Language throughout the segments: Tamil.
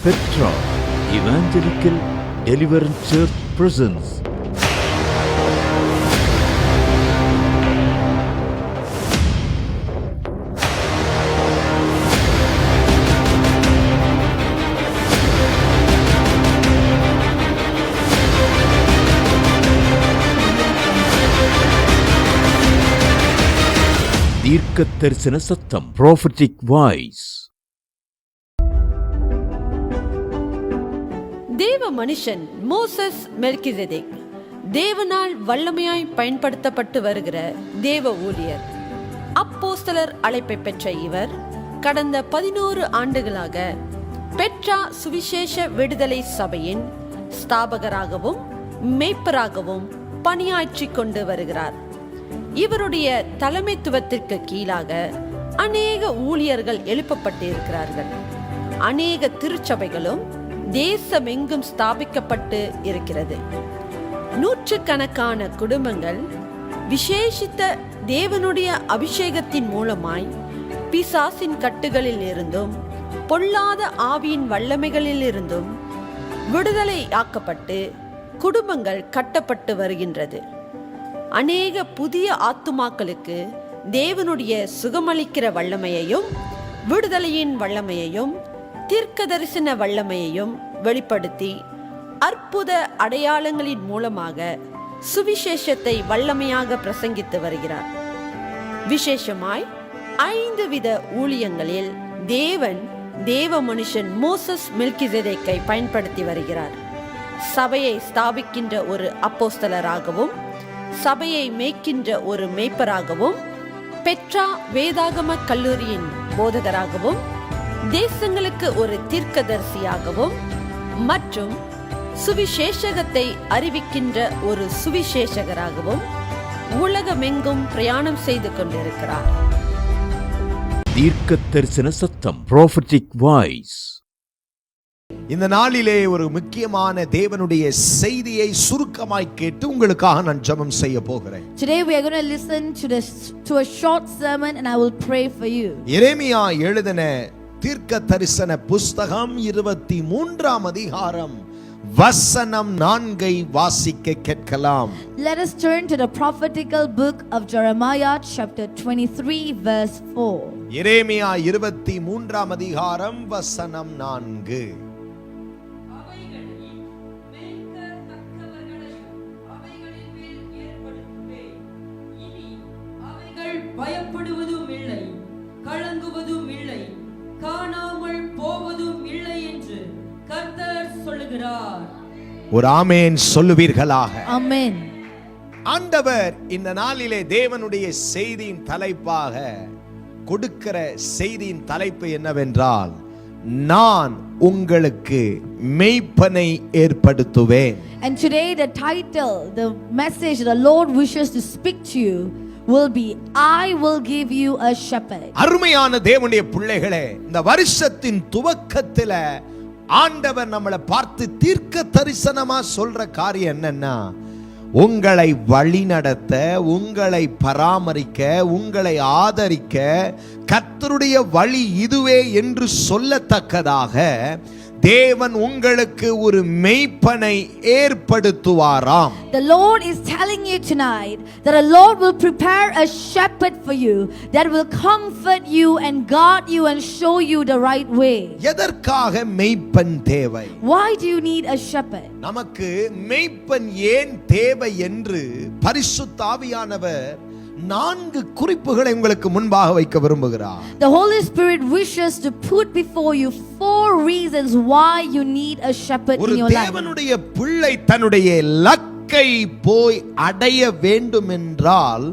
Petra Evangelical Deliverance Church presents தீர்க்க தரிசன சத்தம், prophetic voice. தேவ மனுஷன் மோசஸ் மெல்கிசேதேக் தேவனால் வல்லமையாய் பயன்படுத்தப்பட்டு வருகிற தேவ ஊழியர். அப்போஸ்தலர் அழைப்பை பெற்ற இவர் கடந்த 11 ஆண்டுகளாக பெட்ரா சுவிசேஷ விடுதலை சபையின் ஸ்தாபகராகவும் மேய்ப்பராகவும் பணியாற்றிக் கொண்டு வருகிறார். இவருடைய தலைமைத்துவத்திற்கு கீழாக அநேக ஊழியர்கள் எழுப்பப்பட்டு இருக்கிறார்கள். அநேக திருச்சபைகளும் தேசமெங்கும் ஸ்தாபிக்கப்பட்டு இருக்கிறது. நூற்றுக்கணக்கான குடும்பங்கள் விசேஷித்த தேவனுடைய அபிஷேகத்தின் மூலமாய் பிசாசின் கட்டுகளில் இருந்தும் பொல்லாத ஆவியின் வல்லமைகளில் இருந்தும் விடுதலை ஆக்கப்பட்டு குடும்பங்கள் கட்டப்பட்டு வருகின்றது. அநேக புதிய ஆத்துமாக்களுக்கு தேவனுடைய சுகமளிக்கிற வல்லமையையும் விடுதலையின் வல்லமையையும் தீர்க்க தரிசன வல்லமையையும் வெளிப்படுத்தி அற்புத அடையாளங்களின் மூலமாக சுவிசேஷத்தை வல்லமையாக பிரசங்கித்து வருகிறார். விசேஷமாய் 5 வித ஊழியங்களில் தேவன் தேவ மனுஷன் மோசஸ் மெல்கிசேதேக்கை பயன்படுத்தி வருகிறார். சபையை ஸ்தாபிக்கின்ற ஒரு அப்போஸ்தலராகவும் சபையை மேய்க்கின்ற ஒரு மேய்ப்பராகவும் பெட்ரா வேதாகம கல்லூரியின் போதகராகவும் தேசங்களுக்கு ஒரு தீர்க்கதரிசியாகவும் மற்றும் சுவிசேஷகத்தை அறிவிக்கின்ற ஒரு சுவிசேஷகராகவும் உலகமெங்கும் பிரயாணம் செய்து கொண்டிருக்கிறார். தீர்க்க தரிசன சத்தம், prophetic voice. இந்த நாளிலே ஒரு முக்கியமான தேவனுடைய செய்தியை சுருக்கமாய் கேட்டு உங்களுக்காக நான் ஜெபம் செய்ய போகிறேன். Today we are going to listen to a short sermon and I will pray for you. எரேமியா எழுதின தீர்க்க தரிசன புஸ்தகம் 23ஆம் அதிகாரம் வசனம் 4ஐ வாசிக்க கேட்கலாம். Let us turn to the prophetical book of Jeremiah chapter 23 verse 4. எரேமியா 23ஆம் அதிகாரம் வசனம் 4. பயப்படுவதும் இல்லை, கலங்குவதும் இல்லை, காணாமல் போவதும் இல்லை என்று கர்த்தர் சொல்லுகிறார். ஒரு ஆமென் சொல்லுவீர்களாக. ஆமென். ஆண்டவர் இந்த நாளிலே தேவனுடைய செய்தியின் தலைப்பாக கொடுக்கிற செய்தியின் தலைப்பு என்னவென்றால், நான் உங்களுக்கு மேய்ப்பனை ஏற்படுத்துவேன். And today the title, the message the Lord wishes to speak to you will be, I will give you a shepherd. அருமையான தேவனுடைய பிள்ளைகளே, இந்த வருஷத்தின் துவக்கத்துல ஆண்டவர் நம்மளை பார்த்து தீர்க்க தரிசனமா சொல்ற காரியம் என்னன்னா, உங்களை வழிநடத்த, உங்களை பராமரிக்க, உங்களை ஆதரிக்க கர்த்தருடைய வழி இதுவே என்று சொல்லத்தக்கதாக தேவன் உங்களுக்கு ஒரு மேய்ப்பனை ஏற்படுத்துவாராம். The Lord is telling you tonight that the Lord will prepare a shepherd for you that will comfort you and guard you and show you the right way. எதற்காக மேய்ப்பன் தேவை? Why do you need a shepherd? நமக்கு மேய்ப்பன் ஏன் தேவை என்று பரிசுத்த ஆவியானவர் 4 குறிப்புகளை உங்களுக்கு முன்பாக வைக்க விரும்புகிறார். The Holy Spirit wishes to put before you 4 reasons why you need a shepherd in your life. ஒரு தேவனுடைய பிள்ளை தன்னுடைய லக்கை போய் அடைய வேண்டும் என்றால்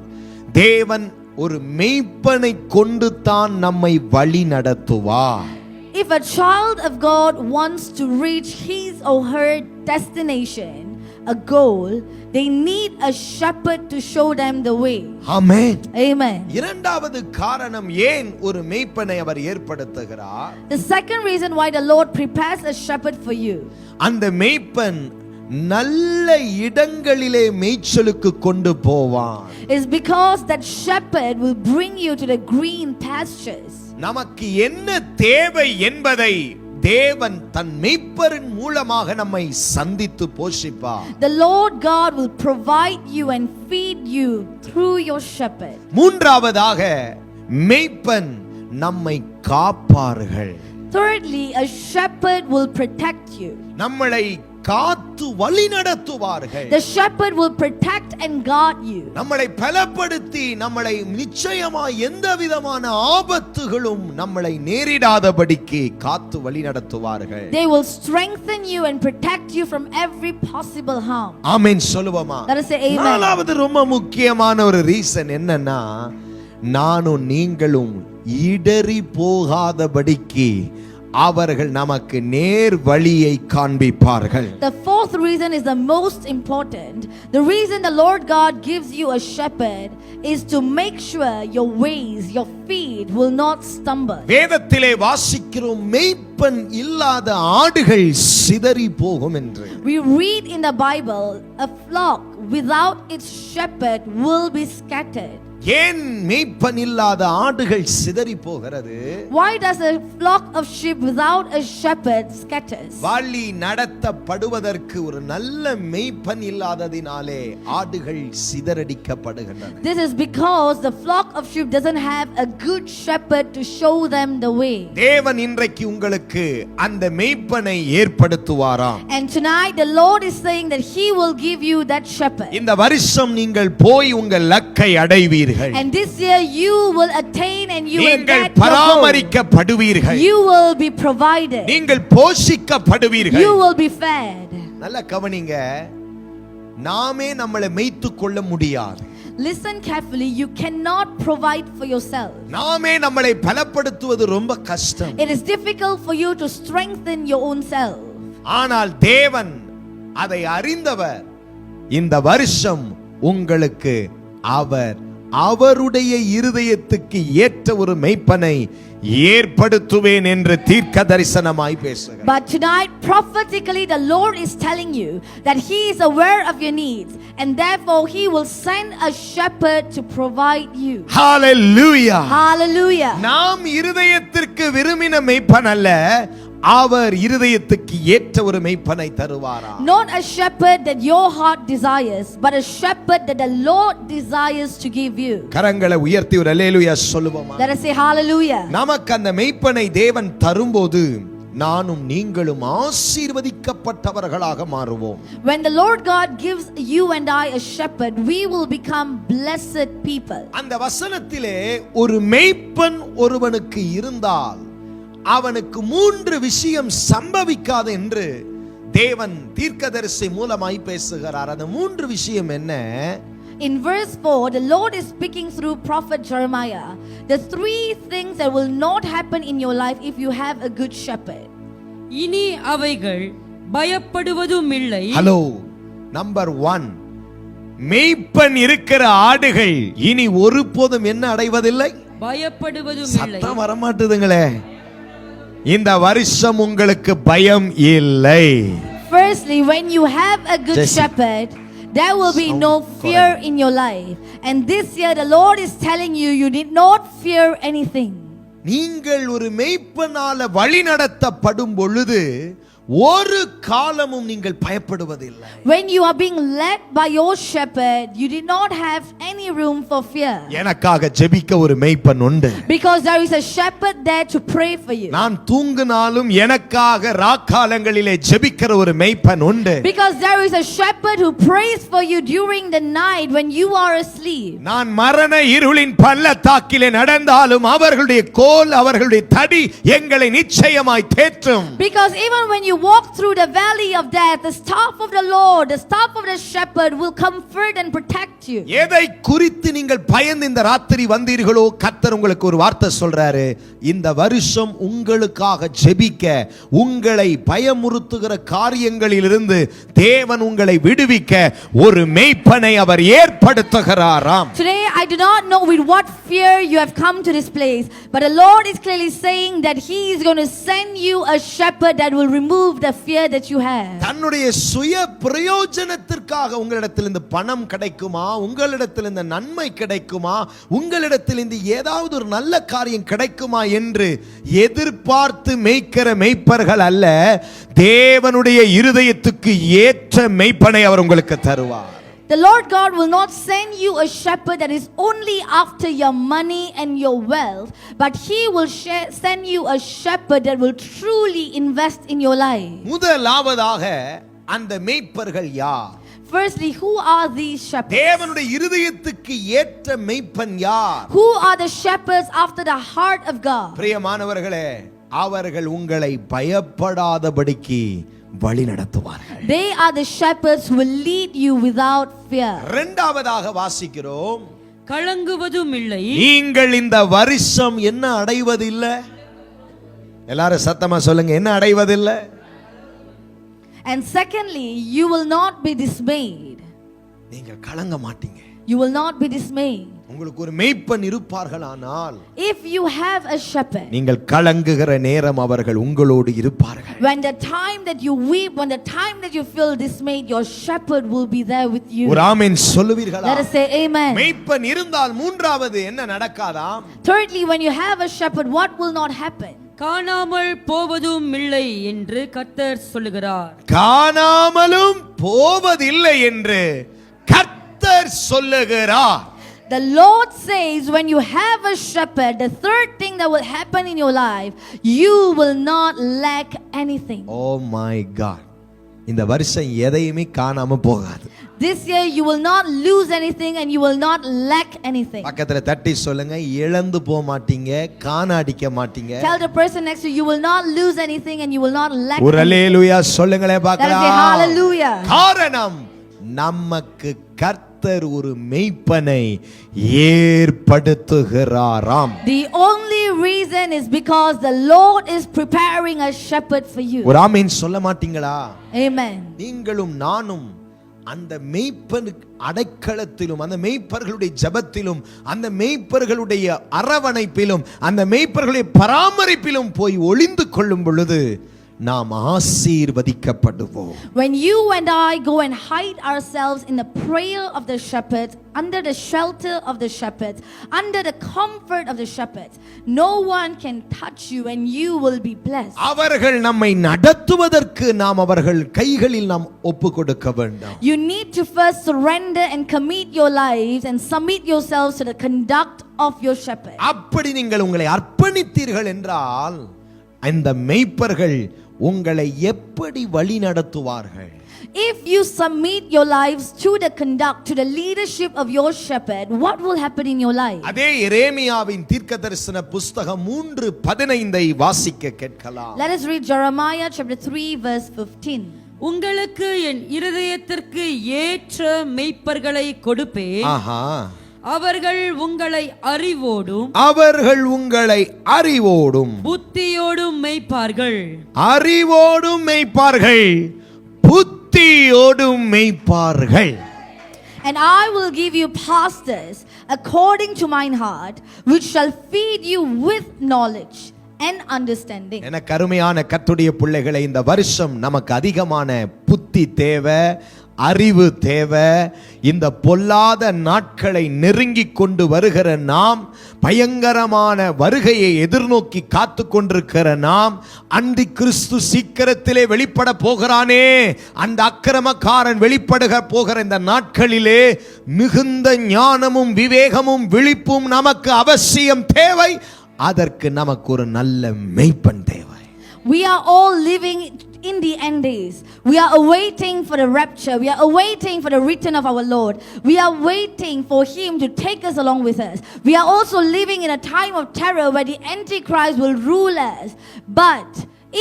தேவன் ஒரு மேய்ப்பனை கொண்டு தான் நம்மை வழி நடத்துவார். If a child of God wants to reach his or her destination, a goal, they need a shepherd to show them the way. Amen. Amen. இரண்டாவது காரணம் ஏன் ஒரு மேய்ப்பனை அவர் ஏற்படுத்துகிறார்? The second reason why the Lord prepares a shepherd for you, அந்த மேய்ப்பன் நல்ல இடங்களிலே மேய்ச்சலுக்கு கொண்டு போவான். is because that shepherd will bring you to the green pastures. நமக்கு என்ன தேவை என்பதை தேவன் தன் மேய்ப்பரின் மூலமாக நம்மை சந்தித்து போஷிப்பார். The Lord God will provide you and feed you through your shepherd. மூன்றாவதாக மேய்ப்பன் நம்மை காப்பார்கள். Thirdly, a shepherd will protect you. நம்மளை காத்து வழி நடத்துவார்கள். The shepherd will protect and guard you. நம்மளை பலப்படுத்தி நம்மளை நிச்சயமாய் எந்த விதமான ஆபத்துகளும் நம்மளை நேரிடாதபடிக்கு காத்து வழி நடத்துவார்கள். They will strengthen you and protect you from every possible harm. ஆமென் சொல்லுவோமா? Let us say amen. நாலாவது ரொம்ப முக்கியமான ஒரு ரீசன் என்னன்னா, நானும் நீங்களும் இடறி போகாதபடிக்கு அவர்கள் நமக்கு நேர் வழியை காண்பிப்பார்கள். The fourth reason is the most important. The reason the Lord God gives you a shepherd is to make sure your ways, your feet will not stumble. வேதத்திலே வாசிக்கிறோம், மேய்ப்பன் இல்லாத ஆடுகள் சிதறி போகும் என்று. We read in the Bible, a flock without its shepherd will be scattered. ஏன் மேய்ப்பன் இல்லாத ஆடுகள் சிதறி போகிறது? Why does a flock of sheep without a shepherd scatters? வழி நடத்தப்படுவதற்கு ஒரு நல்ல மேய்ப்பன் இல்லாததினாலே ஆடுகள் சிதறடிக்கப்படுகின்றன. This is because the flock of sheep doesn't have a good shepherd to show them the way. தேவன் இன்றைக்கு உங்களுக்கு அந்த மேய்ப்பனை ஏற்படுத்துவாராம். And tonight the Lord is saying that he will give you that shepherd. இந்த வருஷம் நீங்கள் போய் உங்கள் லக்கை அடைவீர்கள். And this year you will attain and you will நீங்கள் get your goal. பராமரிக்கப்படுவீர்கள். You will be provided. நீங்கள் போஷிக்கப்படுவீர்கள். You will be fed. நல்ல கவனிங்க, நாமே நம்மளை மேய்த்துக் கொள்ள முடியாது. Listen carefully, you cannot provide for yourself. நாமே நம்மளை பலப்படுத்துவது ரொம்ப கஷ்டம். It is difficult for you to strengthen your own self. ஆனால் தேவன் அதை அறிந்தவர். இந்த வருஷம் உங்களுக்கு அவருடைய இருதயத்துக்கு ஏற்ற ஒரு மேய்ப்பனை ஏற்படுத்துவேன் என்று தீர்க்க தரிசனமாய் பேசுகிறார். But tonight prophetically the Lord is telling you that he is aware of your needs and therefore he will send a shepherd to provide you. Hallelujah. Hallelujah. நாம் இருதயத்திற்கு விரும்பின மேய்ப்பன் அல்ல, அவர் இருதயத்துக்கு ஏற்ற ஒரு மேய்ப்பனை தருவாரா. Not a shepherd that your heart desires, but a shepherd that the Lord desires to give you. கரங்களை உயர்த்தி ஒரு அல்லேலூயா சொல்லுவோமா? Let us say hallelujah. நமக்கு அந்த மேய்ப்பனை தேவன் தரும்போது நானும் நீங்களும் ஆசீர்வதிக்கப்பட்டவர்களாக மாறுவோம். When the Lord God gives you and I a shepherd, we will become blessed people. அந்த வசனத்திலே ஒரு மேய்ப்பன் ஒருவனுக்கு இருந்தால் அவனுக்கு 3 விஷயம் சம்பவிக்காது என்று தேவன் தீர்க்கதரிசி மூலமாய் பேசுகிறார். அந்த 3 விஷயம் என்ன? In verse 4, the Lord is speaking through prophet Jeremiah. The 3 things that will not happen in your life if you have a good shepherd. இனி அவைகள் பயப்படுவதும் இல்லை. ஹலோ, நம்பர் 1, மேய்ப்பன் இருக்கிற ஆடுகள் இனி ஒருபோதும் என்ன அடைவதில்லை? பயப்படுவதும் இல்லை. சத்தம் வர மாட்டுதுங்களே. இந்த வருஷம் உங்களுக்கு பயம் இல்லை. Firstly, when you have a good shepherd, there will be no fear in your life. And this year the Lord is telling you, you need not fear anything. நீங்கள் ஒரு மேய்ப்பனால வழி நடத்தப்படும் பொழுது ஒரு காலமும் நீங்கள் பயப்படுவதில்லை. When you are being led by your shepherd, you did not have any room for fear. எனக்காக ஜெபிக்க ஒரு மேய்ப்பன் உண்டு. Because there is a shepherd there to pray for you. நான் தூங்கினாலும் எனக்காக ராக்காலங்களிலே ஜெபிக்கிற ஒரு மேய்ப்பன் உண்டு. Because there is a shepherd who prays for you during the night when you are asleep. நான் மரண இருளின் பள்ளத்தாக்கிலே நடந்தாலும் அவர்களுடைய கோல், அவர்களுடைய தடி எங்களை நிச்சயமாய் தேற்றும். Because even when you walk through the valley of death, the staff of the Lord, the staff of the shepherd will comfort and protect you. எதை குறித்து நீங்கள் பயந்து இந்த ராத்திரி வந்தீர்களோ, கர்த்தர் உங்களுக்கு ஒரு வார்த்தை சொல்றாரு. இந்த வருஷம் உங்களுக்காக ஜெபிக்க, உங்களை பயமுறுத்துகிற காரியங்களிலிருந்து தேவன் உங்களை விடுவிக்க ஒரு மேய்ப்பனை அவர் ஏற்படுத்துகிறாராம். Today I do not know with what fear you have come to this place, but the Lord is clearly saying that he is going to send you a shepherd that will remove remove the fear that you have. தன்னுடைய சுய பிரயோஜனத்திற்காக உங்களிடத்திலிருந்து பணம் கிடைக்குமா, உங்களிடத்திலிருந்து நன்மை கிடைக்குமா, உங்களிடத்திலிருந்து ஏதாவது ஒரு நல்ல காரியம் கிடைக்குமா என்று எதிர்பார்த்து மேய்க்கிற மேய்ப்பர்கள் அல்ல. தேவனுடைய இருதயத்துக்கு ஏற்ற மேய்ப்பனை அவர் உங்களுக்கு தருவார். The Lord God will not send you a shepherd that is only after your money and your wealth, but He will send you a shepherd that will truly invest in your life. முதலாவதாக அந்த மேய்ப்பர்கள் யார்? Firstly, who are these shepherds? தேவனுடைய இருதயத்துக்கு ஏற்ற மேய்ப்பன் யார்? Who are the shepherds after the heart of God? பிரியமானவர்களே, அவர்கள் உங்களை பயப்படாதபடிக்கு வழி நடத்துவார்கள். They are the shepherds who will lead you without fear. இரண்டாவதாக வாசிக்கிறோம், கலங்குவதும் இல்லை. நீங்கள் இந்த வருஷம் என்ன அடைவதில்லை? எல்லாரும் சத்தமா சொல்லுங்க, என்ன அடைவதில்லை? And secondly, you will not be dismayed. நீங்கள் கலங்க மாட்டீங்க. You will not be dismayed. உங்களுக்கு ஒரு மேய்ப்பன் இருப்பார்களானால், If you have a shepherd, நீங்கள் கலங்குகிற நேரம் அவர்கள் உங்களோடு இருப்பார்கள். when the time that you weep, when the time that you feel dismayed, your shepherd will be there with you. ஒரு ஆமென் சொல்லுவீர்களா? Let us say amen. மேய்ப்பன் இருந்தால் மூன்றாவது என்ன நடக்காதாம்? Thirdly, when you have a shepherd, what will not happen? காணாமல் போவதும் இல்லை என்று கர்த்தர் சொல்லுகிறார். காணாமலும் போவதில்லை என்று கர்த்தர் சொல்லுகிறார். The Lord says, when you have a shepherd, the third thing that will happen in your life, you will not lack anything. Oh my God, இந்த வருஷம் எதையுமே காணாம போகாது. This year you will not lose anything and you will not lack anything. பக்கத்துல தட்டி சொல்லுங்க, இழந்து போக மாட்டீங்க, காண அடிக்க மாட்டீங்க. Tell the person next to you, you will not lose anything and you will not lack ஒரு anything. அல்லேலூயா சொல்லுங்களே Let us say பார்க்கலாம். hallelujah. காரணம், நமக்கு கர்த்தர் ஒரு மேய்ப்பனை ஏற்படுத்துகிறாராம். The only reason is because the Lord is preparing a shepherd for you. ஒரு ஆமென் சொல்ல மாட்டீங்களா? Amen. நீங்களும் நானும் அந்த மேய்ப்பனுக்கு அடைக்கலத்திலும், அந்த மேய்ப்பர்களுடைய ஜெபத்திலும், அந்த மேய்ப்பர்களுடைய அரவணைப்பிலும், அந்த மேய்ப்பர்களுடைய பராமரிப்பிலும் போய் ஒளிந்து கொள்ளும் பொழுது நாம் ஆசீர்வதிக்கப்படுவோம். When you and I go and hide ourselves in the prayer of the shepherds, under the shelter of the shepherds, under the comfort of the shepherds, no one can touch you and you will be blessed. அவர்கள் நம்மை நடத்துவதற்கு நாம் அவர்கள் கைகளில் நாம் ஒப்பு கொடுக்க வேண்டும். You need to first surrender and commit your lives and submit yourselves to the conduct of your shepherd. அப்படி நீங்கள் உங்களை அர்ப்பணித்தீர்கள் என்றால் அந்த மேய்ப்பர்கள் உங்களை எப்படி வழி நடத்துவார்கள்? If you submit your lives to the conduct, to the leadership of your shepherd, what will happen in your life? அதே எரேமியாவின் தீர்க்கதரிசன புத்தகம் 3:15 வாசிக்க கேட்கலாம். Let us read Jeremiah chapter 3 verse 15. உங்களுக்கு என் இருதயத்திற்கு ஏற்ற மெய்ப்பர்களை கொடுப்பேன். ஆஹா, அவர்கள் உங்களை அறிவோடும் அவர்கள் உங்களை அறிவோடும் புத்தியோடும் மெய்ப்பார்கள். அறிவோடும் மேய்ப்பார்கள், புத்தியோடும் மேய்ப்பார்கள். And I will give you pastors according to mine heart, which shall feed you with knowledge and understanding. என கருமையான கர்த்தருடைய பிள்ளைகளை, இந்த வருஷம் நமக்கு அதிகமான புத்தி தேவை, அறிவு தேவை. இந்த பொல்லாத நாட்களை நெருங்கி கொண்டு வருகிற நாம், பயங்கரமான வருகையை எதிர்நோக்கி காத்து கொண்டிருக்கிற நாம், அந்தி கிறிஸ்து சீக்கிரத்திலே வெளிப்பட போகிறானே, அந்த அக்கிரமக்காரன் வெளிப்படுக போகிற இந்த நாட்களிலே மிகுந்த ஞானமும் விவேகமும் விழிப்பும் நமக்கு அவசியம் தேவை. அதற்கு நமக்கு ஒரு நல்ல மேய்ப்பன் தேவை. We are all living in the end days. We are awaiting for the rapture. We are awaiting for the return of our Lord. We are waiting for Him to take us along with us. We are also living in a time of terror where the Antichrist will rule us. But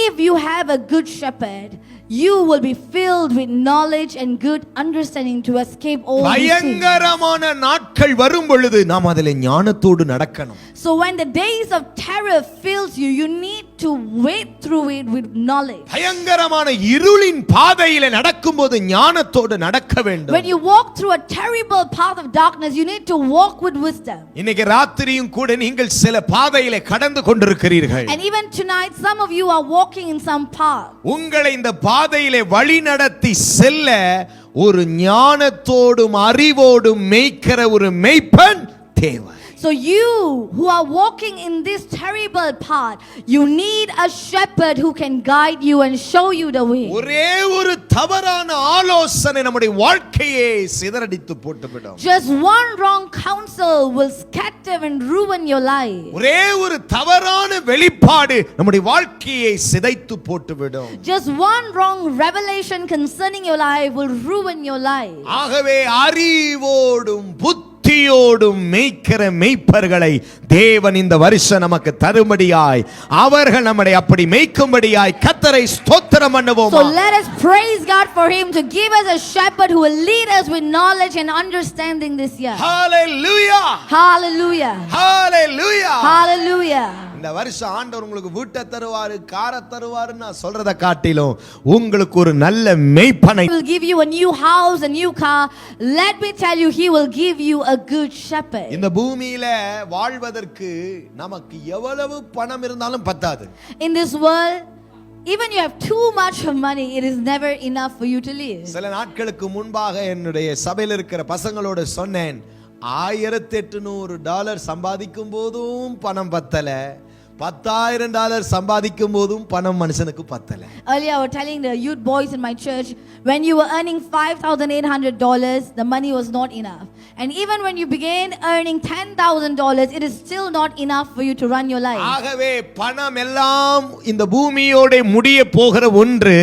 if you have a good shepherd, you will be filled with knowledge and good understanding to escape all these things. பயங்கரமான நாட்கள் வரும் பொழுது நாம் அதிலே ஞானத்தோடு நடக்கணும். So when the days of terror fills you, you need to wade through it with knowledge. பயங்கரமான இருளின் பாதையிலே நடக்கும்போது ஞானத்தோடு நடக்க வேண்டும். When you walk through a terrible path of darkness, you need to walk with wisdom. இன்னைக்கு ராத்திரியும் கூட நீங்கள் சில பாதையிலே கடந்து கொண்டிருக்கிறீர்கள். And even tonight, some of you are walking in some path. உங்களை இந்த பாதையிலே வழி நடத்தி செல்ல ஒரு ஞானத்தோடும் அறிவோடும் மேய்க்கிற ஒரு மேய்ப்பன் தேவை. So you who are walking in this terrible path, you need a shepherd who can guide you and show you the way. ஒரே ஒரு தவறான ஆலோசனை நம்முடைய வாழ்க்கையை சிதறடித்து போட்டுவிடும். Just one wrong counsel will scatter and ruin your life. ஒரே ஒரு தவறான வெளிப்பாடு நம்முடைய வாழ்க்கையை சிதைத்து போட்டுவிடும். Just one wrong revelation concerning your life will ruin your life. ஆகவே அறிவோடும் புத்தியோடும் மேய்க்கிற மேய்ப்பர்களை தேவன் இந்த வருஷம் நமக்கு தரும்படியாய், அவர்கள் நம்மை அப்படி மேய்க்கும்படியாய் கர்த்தரை ஸ்தோத்திரம் பண்ணுவோம். So let us praise God for him to give us a shepherd who will lead us with knowledge and understanding this year. Hallelujah. Hallelujah. Hallelujah. Hallelujah. இந்த வருஷம் ஆண்டவர் உங்களுக்கு வீட்டை தருவாரு, காரை தருவாரு நான் சொல்றத காட்டிலும் உங்களுக்கு ஒரு நல்ல மேய்ப்பனை. He will give you a new house, a new car. Let me tell you, he will give you a good shepherd. இந்த பூமியில வாழ்வதற்கு நமக்கு எவ்வளவு பணம் இருந்தாலும் பத்தாது. In this world, even you have too much of money, it is never enough for you to live. சில நாட்களுக்கு முன்பாக என்னுடைய சபையில் இருக்கிற பசங்களோட சொன்னேன், $1800 சம்பாதிக்கும் போதும் பணம் பத்தல, $10,000 சம்பாதிக்கும் போதும் பணம் மனுஷனுக்கு பத்தல. Earlier I was telling the youth boys in my church, when you were earning $5,800, the money was not enough. And even when you began earning $10,000, it is still not enough for you to run your life. ஆகவே பணம் எல்லாம் இந்த பூமியோட முடிய போகிற ஒன்று,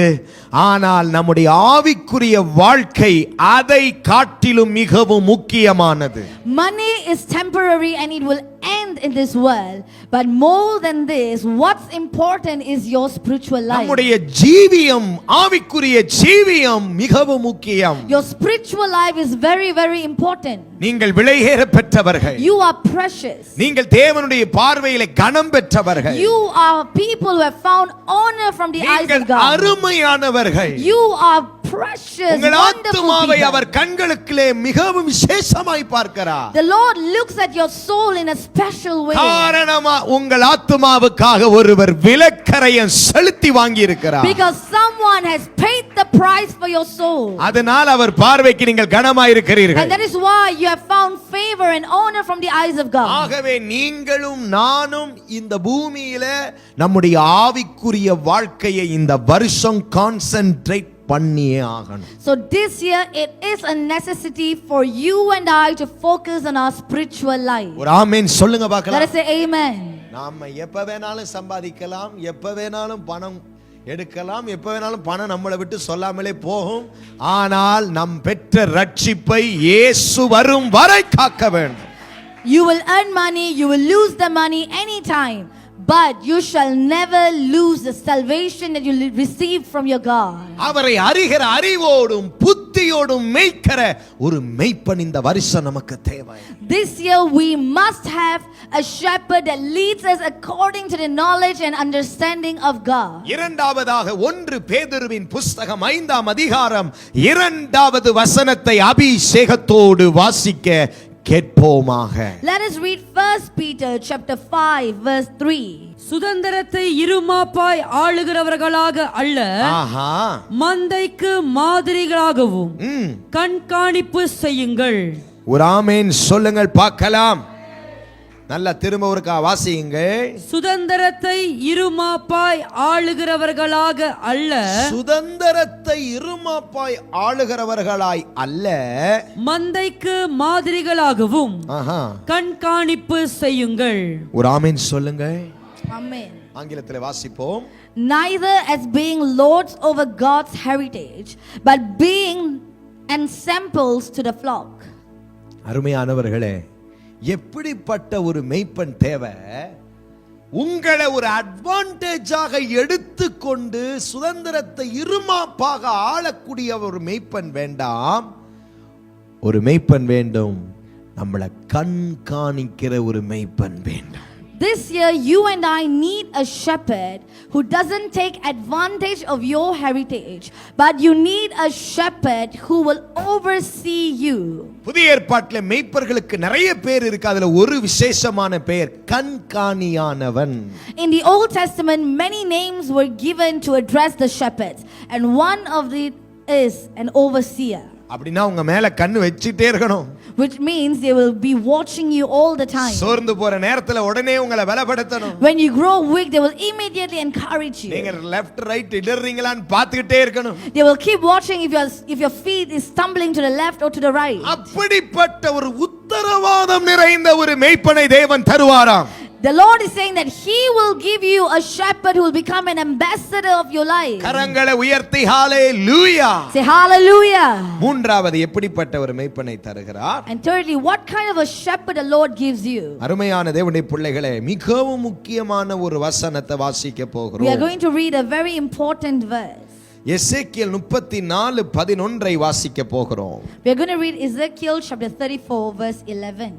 ஆனால் நம்முடைய ஆவிக்குரிய வாழ்க்கை அதை காட்டிலும் மிகவும் முக்கியமானது. Money is temporary and it will end in this world, but more than this, what's important is your spiritual life. நம்முடைய ஜீவியம், ஆவிக்குரிய ஜீவியம் மிகவும் முக்கியம். Your spiritual life is very, very important. நீங்கள் விலையேற பெற்றவர்கள். You are precious. நீங்கள் தேவனுடைய பார்வையிலே கனம் பெற்றவர்கள். You are people who have found honor from the eyes of God. அருமையானவர்கள். You are precious, உங்கள் wonderful ஆத்துமாவை people. அவர் கண்களுக்குள்ளே மிகவும் விசேஷமாய் பார்க்கிறார். The Lord looks at your soul in a special way. காரணமா உங்கள் ஆத்துமாவுக்காக ஒருவர் விலைக்கரையம் செலுத்தி வாங்கி இருக்கிறார். Because someone has paid the price for your soul. அதனால் அவர் பார்வைக்கு நீங்கள் கனமாய் இருக்கிறீர்கள். And that is why you have found favor and honor from the eyes of God. ஆகவே நீங்களும் நானும் இந்த பூமியில நம்முடைய ஆவிக்குரிய வாழ்க்கையை இந்த வருஷம் கான்சென்ட்ரேட் பண்ணியே ஆகணும். So this year it is a necessity for you and I to focus on our spiritual life. ஒரு ஆமென் சொல்லுங்க Let பார்க்கலாம். us say amen. நாம எப்ப வேணாலும் சம்பாதிக்கலாம், எப்ப வேணாலும் பணம் எடுக்கலாம், எப்ப வேணாலும் பணம் நம்மளை விட்டு சொல்லாமலே போகும். ஆனால் நம் பெற்ற ரட்சிப்பை இயேசு வரும் வரை காக்க வேண்டும். You will earn money, you will lose the money anytime, but you shall never lose the salvation that you receive from your God. அவரை அறிகிற அறிவோடும் புத்தியோடும் மேய்க்கிற ஒரு மேய்ப்பன் இந்த வருஷம் நமக்கு தேவை. This year we must have a shepherd that leads us according to the knowledge and understanding of God. இரண்டாவதாக 1 பேதுருவின் புஸ்தகம் 5ஆம் அதிகாரம் 2வது வசனத்தை அபிஷேகத்தோடு வாசிக்க கேட்போமாக. Let us read 1 Peter chapter 5 verse 3. சுதந்திரத்தை இருமாப்பாய் ஆளுகிறவர்களாக அல்ல, ஆஹா, மந்தைக்கு மாதிரிகளாகவும் கண்காணிப்பு செய்யுங்கள். ஒரு ஆமென் சொல்லுங்கள் பார்க்கலாம். நல்ல திரும்ப ஒருக்கா வாசியுங்க. சுதந்திரத்தை இருமாப்பாய் ஆளுகிறவர்களாக அல்ல, சுதந்திரத்தை இருமாப்பாய் ஆளுகிறவர்களாய் அல்ல, மந்தைக்கு மாதிரிகளாகவும் கண்காணிப்பு செய்யுங்கள். ஒரு ஆமென் சொல்லுங்க. Amen. ஆங்கிலத்தில் வாசிப்போம். Neither as being lords over God's heritage, but being ensamples to the flock. அருமையானவர்களே, எப்படிப்பட்ட ஒரு மேய்ப்பன் தேவை? உங்களை ஒரு அட்வான்டேஜாக எடுத்துக்கொண்டு சுதந்திரத்தை இருமாப்பாக ஆளக்கூடிய ஒரு மேய்ப்பன் வேண்டாம். ஒரு மேய்ப்பன் வேண்டும், நம்மளை கண்காணிக்கிற ஒரு மேய்ப்பன் வேண்டும். This year, you and I need a shepherd who doesn't take advantage of your heritage, but you need a shepherd who will oversee you. புதிய ஏற்பாட்டிலே மேய்ப்பர்களுக்கு நிறைய பேர் இருக்கு. அதுல ஒரு விசேஷமான பெயர் கண்காணியானவன். In the Old Testament, many names were given to address the shepherds, and one of it is an overseer. அப்படின்னா உங்க மேல கண்ணு வச்சிட்டே இருக்கணும். Which means they will be watching you all the time. சோர்ந்து போற நேரத்துல உடனே உங்களை பலப்படுத்தணும். When you grow weak, they will immediately encourage you. நீங்க லெஃப்ட் ரைட் இடறீங்களான்னு பார்த்துக்கிட்டே இருக்கணும். They will keep watching if your feet is stumbling to the left or to the right. அப்படிப்பட்ட ஒரு உத்தரவாதம் நிறைந்த ஒரு மேய்ப்பனை தேவன் தருவாராம். The Lord is saying that He will give you a shepherd who will become an ambassador of your life. கரங்களை உயர்த்தி ஹalleluya. Say hallelujah. மூன்றாவது எப்படிப்பட்ட ஒரு மேய்ப்பனை தருகிறார்? And thirdly, what kind of a shepherd the Lord gives you? அருமையான தேவனுடைய பிள்ளைகளே, மிகவும் முக்கியமான ஒரு வசனத்தை வாசிக்க போகிறோம். We are going to read a very important verse. எசேக்கியேல் 34:11 வாசிக்க போகிறோம். We are going to read Ezekiel chapter 34 verse 11.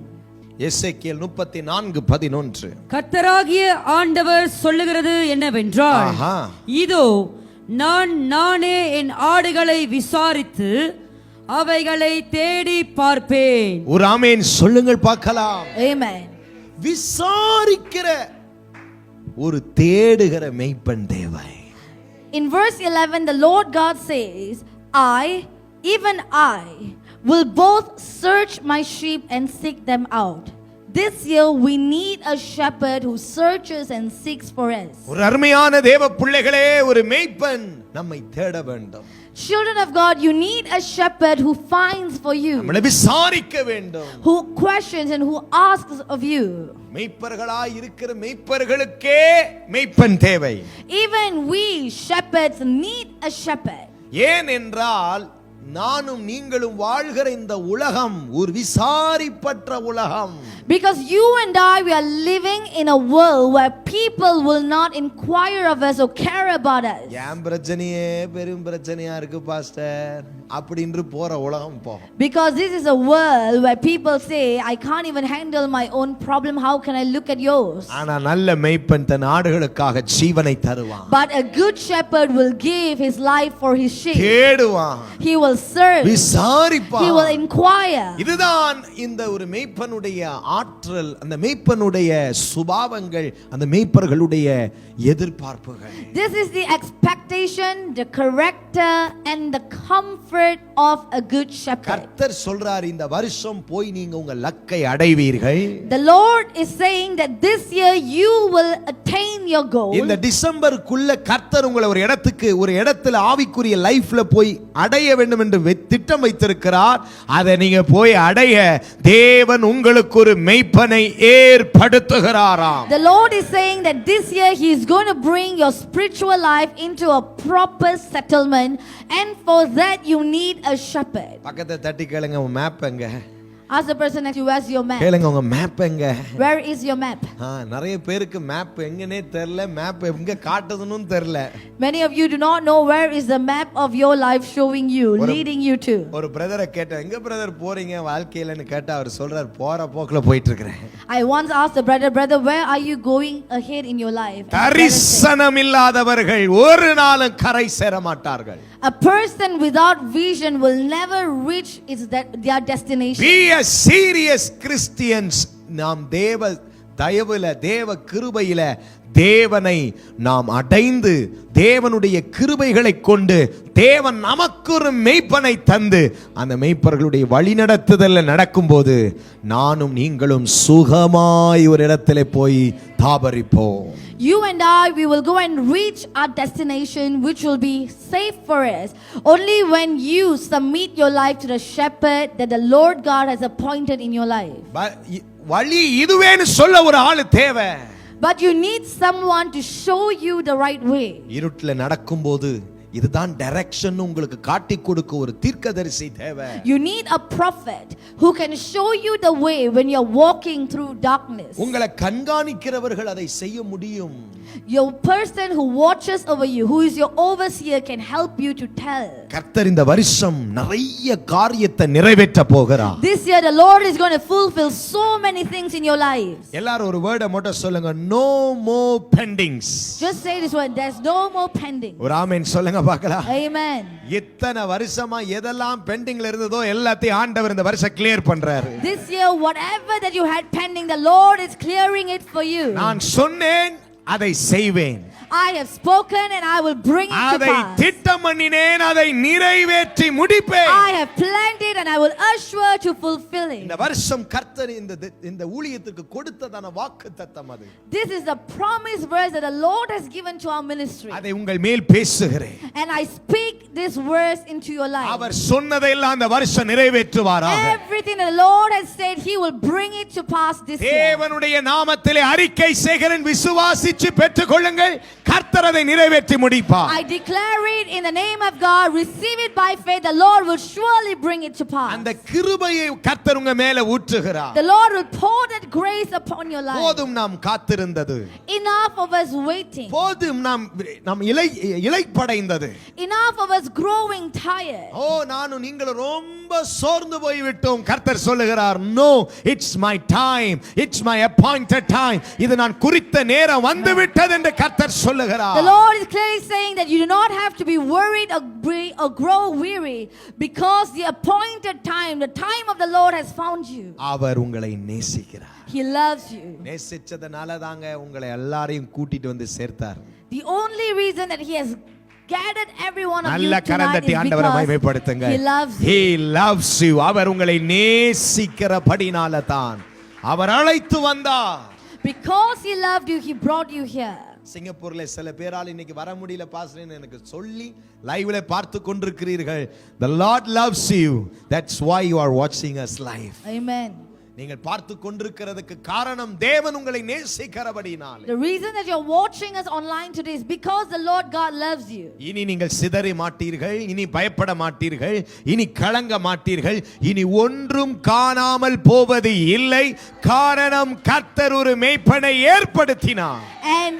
எசேக்கியேல் 34:11. கர்த்தராகிய ஆண்டவர் சொல்லுகிறது என்னவென்றால், இதோ நானே என் ஆடுகளை விசாரித்து அவைகளை தேடி பார்ப்பேன். ஒரு ஆமென் சொல்லுங்கள் பார்க்கலாம். Amen. விசாரிக்கிற ஒரு தேடுகிற மேய்ப்பன் தேவை. In verse 11, the Lord God says, even I, will both search my sheep and seek them out. This year we need a shepherd who searches and seeks for us. ஒரு அருமையான தேவ பிள்ளைகளே, ஒரு மேய்ப்பன் நம்மை தேட வேண்டும். Children of God, you need a shepherd who finds for you, நம்மை விசாரிக்க வேண்டும், who questions and who asks of you. மேய்ப்பர்களாய் இருக்கிற மேய்ப்பர்களுக்கே மேய்ப்பன் தேவை. Even we shepherds need a shepherd. ஏன் என்றால் நானும் நீங்களும் வாழ்கிற இந்த உலகம் ஒரு விசாரிப்பற்ற உலகம். Because you and I, we are living in a world where people will not inquire of us or care about us. ஏன் பிரச்சனையே பெரும் பிரச்சனையா இருக்கு பாஸ்டர் அப்படின்று போற உலகம் போகும். Because this is a world where people say, I can't even handle my own problem, how can I look at yours? ஆனா நல்ல மேய்ப்பன் தன் ஆடுகளுக்காக ஜீவனை தருவான். But a good shepherd will give his life for his sheep. தேடுவான். He will serve. விசாரிப்பான். He will inquire. இதுதான் இந்த ஒரு மேய்ப்பனுடைய ஆற்றல், அந்த மேய்ப்பனுடைய சுபாவங்கள், அந்த மேய்ப்பர்களுடைய எதிர்பார்ப்புகள். This is the expectation, the character and the comfort of a good shepherd. கர்த்தர் சொல்றார், இந்த வருஷம் போய் நீங்க உங்க லக்கை அடைவீர்கள். The Lord is saying that this year you will attain your goal. இந்த டிசம்பருக்குள்ள கர்த்தர் உங்களை ஒரு இடத்துல ஆவிக்குரிய லைஃப்ல போய் அடைய வேண்டும் என்று திட்டம் வைத்திருக்கிறார். அதை நீங்க போய் அடைய தேவன் உங்களுக்கு ஒரு மேய்ப்பனை ஏற்படுத்துகிறாராம். The Lord is saying that this year He is going to bring your spiritual life into a proper settlement, and for that you need a shepherd. பக்கத்துல தட்டி கேளுங்க, உங்க மேப் எங்க? Ask the person next to you, where's your map? கேளுங்க, உங்க மேப் எங்க? Where is your map? நிறைய பேருக்கு மேப் எங்கனே தெரியல, மேப் எங்க காட்டுதுன்னு தெரியல. Many of you do not know where is the map of your life showing you, leading you to. ஒரு பிரதரை கேட்டேன், எங்க பிரதர் போறீங்க வாழ்க்கையிலன்னு கேட்டா அவர் சொல்றார், போற போக்குல போயிட்டு இருக்கேன். I once asked the brother, where are you going ahead in your life? தரிசனம் இல்லாதவர்கள் ஒரு நாளும் கரை சேர மாட்டார்கள். A person without vision will never reach their destination. Be a serious Christians. நாம் தேவ தயவுல, தேவ கிருபையில தேவனை நாம் அடைந்து தேவனுடைய கிருபைகளை கொண்டு தேவன் நமக்கு ஒரு மேய்ப்பனை தந்து அந்த மேய்ப்பர்களுடைய வழிநடத்துதல்ல நடக்கும்போது நானும் நீங்களும் சுகமாய் ஒரு இடத்திலே போய் தாபரிப்போம். You and I, we will go and reach our destination, which will be safe for us only when you submit your life to the shepherd that the Lord God has appointed in your life. வழி இதுவேன்னு சொல்ல ஒரு ஆளு தேவை. But you need someone to show you the right way. இருட்டுல நடக்கும்போது இதுதான் டைரக்ஷன் உங்களுக்கு காட்டி கொடுக்க ஒரு தீர்க்கதரிசி தேவை. You need a prophet who can show you the way when you're walking through darkness. உங்களை கண்காணிக்கிறவர்கள் அதை செய்ய முடியும். Your person who watches over you, who is your overseer, can help you to tell. கர்த்தர் இந்த வருஷம் நிறைய காரியத்தை நிறைவேற்ற போகிறார். This year the Lord is going to fulfill so many things in your lives. எல்லாரும் ஒரு வேர்டை மட்டும் சொல்லுங்க, no more pendings. Just say this word, there's no more pending. ஒரு ஆமென் சொல்லுங்க பார்க்கலாம். Amen. இத்தனை வருஷமா எதெல்லாம் பெண்டிங்ல இருந்ததோ எல்லாத்தையும் ஆண்டவர் இந்த வருஷம் கிளியர் பண்றாரு. This year whatever that you had pending, the Lord is clearing it for you. நான் சொன்னேன், அதை செய்வேன். I have spoken and I will bring it to அதை pass. திட்டம் பண்ணினேன், அதை நிறைவேற்றி முடிப்பேன். I have planned it and I will assure to fulfill it. இந்த வருஷம் கர்த்தர் இந்த ஊழியத்துக்கு கொடுத்ததான வாக்குத்தத்தம் அது. This is the promise verse that the Lord has given to our ministry. அதை உங்கள் மேல் பேசுகிறேன். And I speak this verse into your life. அவர் சொன்னதெல்லாம் இந்த வருஷம் நிறைவேற்றுவாராக. Everything the Lord has said, He will bring it to pass this year. தேவனுடைய நாமத்திலே அறிக்கை செய்கிறேன், விசுவாசித்து பெற்றுக்கொள்ளுங்கள், கர்த்தர் அதை நிறைவேற்றி முடிப்பார். I declare it in the name of God, receive it by faith, the Lord will surely bring it to pass. அந்த கிருபையை கர்த்தர் உங்க மேல ஊற்றுகிறார். The Lord will pour that grace upon your life. போதும் நாம் காத்திருந்தது. Enough of us waiting. போதும் நாம் இளைப்படைந்தது. Enough of us growing tired. நானும் நீங்களும் ரொம்ப சோர்ந்து போய் விட்டோம். கர்த்தர் சொல்லுகிறார், no, it's my time, it's my appointed time. இது நான் குறித்த நேரம் வந்து விட்டது என்று கர்த்தர் சொல்லுகிறார். The Lord is clearly saying that you do not have to be worried or grow weary, because the appointed time, the time of the Lord has found you. அவர் உங்களை நேசிக்கிறார். He loves you. நேசிச்சதனால தாங்க உங்களை எல்லாரையும் கூட்டிட்டு வந்து சேர்த்தார். The only reason that He has gathered every one of you நல்ல tonight கரந்தட்டி is ஆண்டவரை because மகிமைப்படுத்துங்க. He loves you. He loves you. அவர் உங்களை நேசிக்கிறபடினால தான் அவர் அழைத்து வந்தார். Because He loved you, He brought you here. சிங்கப்பூர்ல சில பேரால் இன்னைக்கு வர முடியல பாஸ்டர்னு எனக்கு சொல்லி லைவ்ல பார்த்து கொண்டிருக்கிறீர்கள். The Lord loves you. That's why you are watching us live. Amen. நீங்கள் பார்த்து கொண்டிருக்கிறதுக்கு காரணம் தேவன் உங்களை நேசிக்கிறபடினாலே. The reason that you're watching us online today is because the Lord God loves you. இனி நீங்கள் சிதறி மாட்டீர்கள், இனி பயப்பட மாட்டீர்கள், இனி கலங்க மாட்டீர்கள், இனி ஒன்றும் காணாமல் போவது இல்லை. காரணம் கர்த்தர் ஒரு மேய்ப்பனை ஏற்படுத்தினார். And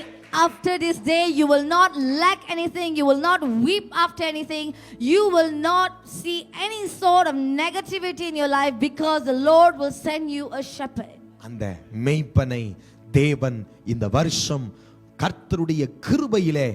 after this day you will not lack anything, you will not weep after anything, you will not see any sort of negativity in your life, because the Lord will send you a shepherd. அந்த மேய்ப்பனை தேவன் இந்த வருஷம் கர்த்தருடைய கிருபையிலே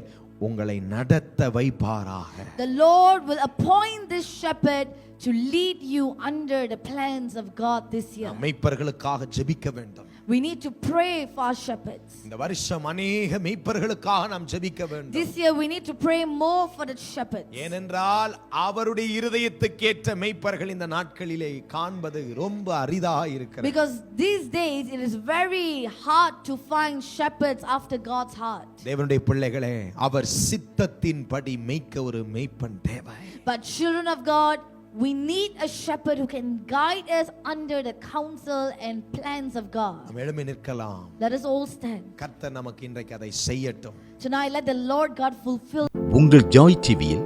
உங்களை நடத்த வைப்பாராக. The Lord will appoint this shepherd to lead you under the plans of God this year. மேய்ப்பர்களுக்காக ஜெபிக்க வேண்டும். We need to pray for our shepherds. இந்த வருஷம் अनेक மேய்ப்பர்களுக்காக நாம் ஜெபிக்க வேண்டும். This year we need to pray more for the shepherds. ஏனென்றால் அவருடைய இருதயத்துக்கேற்ற மேய்ப்பர்கள் இந்த நாட்களிலே காண்பது ரொம்ப அரிதாக இருக்கிறது. Because these days it is very hard to find shepherds after God's heart. தேவனுடைய பிள்ளைகளே, அவர் சித்தத்தின்படி மேய்க்க ஒரு மேய்ப்பன் தேவை. But children of God, we need a shepherd who can guide us under the counsel and plans of God. நாம் எழும்பி நிற்கலாம். Let us all stand. கர்த்தர் நமக்கு இன்றைக்கு அதை செய்யட்டும். Tonight let the Lord God fulfill. உங்கள் ஜாய் டிவியில்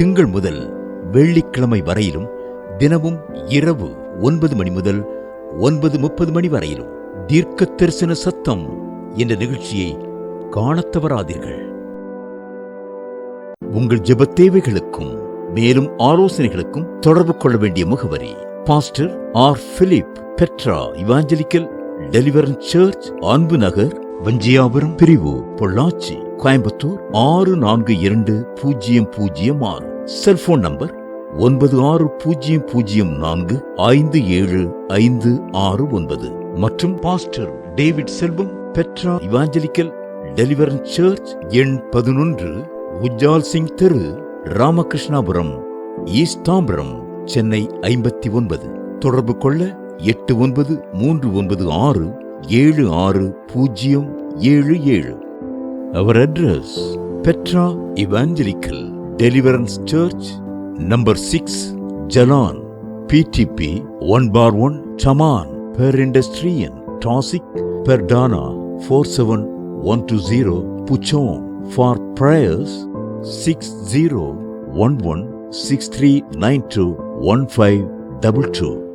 திங்கள் முதல் வெள்ளிக்கிழமை வரையிலும் தினமும் இரவு 9 மணி முதல் 9:30 மணி வரையிலும் தீர்க்க தரிசன சத்தம் என்ற நிகழ்ச்சியை காணத் தவறாதீர்கள். உங்கள் ஜெபத் தேவைகளுக்கும் மேலும் ஆலோசனைகளுக்கும் தொடர்பு கொள்ள வேண்டிய முகவரி: pastor R Philip, Petra evangelical deliverance church, Anbu Nagar, வஞ்சியாபுரம் பிரிவு, பொள்ளாச்சி, கோயம்புத்தூர் 642006. செல்போன் நம்பர் 9600457569 மற்றும் பாஸ்டர் டேவிட் செல்வம், பெட்ரா இவாஞ்சலிக்கல் டெலிவரன்ஸ் சர்ச், எண் 11, உஜ்ஜால் சிங் தெரு, ராமகிருஷ்ணாபுரம், ஈஸ்ட் தாம்பரம், சென்னை 59. தொடர்பு கொள்ள 8939676077. Our address: Petra Evangelical Deliverance Church, number 6, Jalan, PTP 1/1, Taman, Perindustrian, Tosik, Perdana 47120, Puchong. For prayers 601163921522.